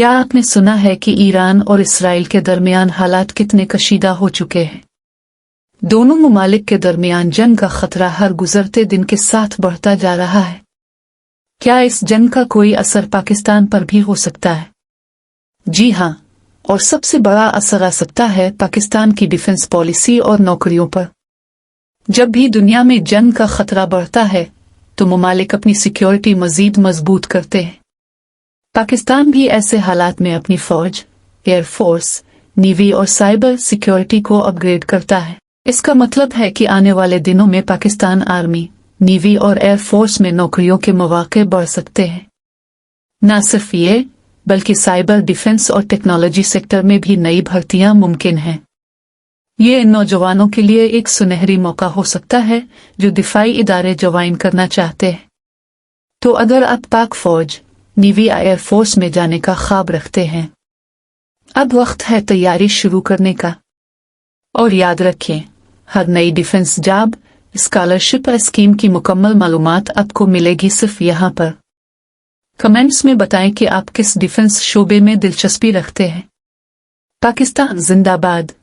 کیا آپ نے سنا ہے کہ ایران اور اسرائیل کے درمیان حالات کتنے کشیدہ ہو چکے ہیں؟ دونوں ممالک کے درمیان جنگ کا خطرہ ہر گزرتے دن کے ساتھ بڑھتا جا رہا ہے۔ کیا اس جنگ کا کوئی اثر پاکستان پر بھی ہو سکتا ہے؟ جی ہاں، اور سب سے بڑا اثر آ سکتا ہے پاکستان کی ڈیفنس پالیسی اور نوکریوں پر۔ جب بھی دنیا میں جنگ کا خطرہ بڑھتا ہے تو ممالک اپنی سیکیورٹی مزید مضبوط کرتے ہیں۔ پاکستان بھی ایسے حالات میں اپنی فوج، ایئر فورس، نیوی اور سائبر سیکیورٹی کو اپ گریڈ کرتا ہے۔ اس کا مطلب ہے کہ آنے والے دنوں میں پاکستان آرمی، نیوی اور ایئر فورس میں نوکریوں کے مواقع بڑھ سکتے ہیں۔ نہ صرف یہ، بلکہ سائبر ڈیفنس اور ٹیکنالوجی سیکٹر میں بھی نئی بھرتیاں ممکن ہیں۔ یہ ان نوجوانوں کے لیے ایک سنہری موقع ہو سکتا ہے جو دفاعی ادارے جوائن کرنا چاہتے ہیں۔ تو اگر آپ پاک فوج، نیوی یا ایئر فورس میں جانے کا خواب رکھتے ہیں، اب وقت ہے تیاری شروع کرنے کا۔ اور یاد رکھیں، ہر نئی ڈیفنس جاب، اسکالرشپ اسکیم کی مکمل معلومات آپ کو ملے گی صرف یہاں پر۔ کمنٹس میں بتائیں کہ آپ کس ڈیفنس شعبے میں دلچسپی رکھتے ہیں۔ پاکستان زندہ باد۔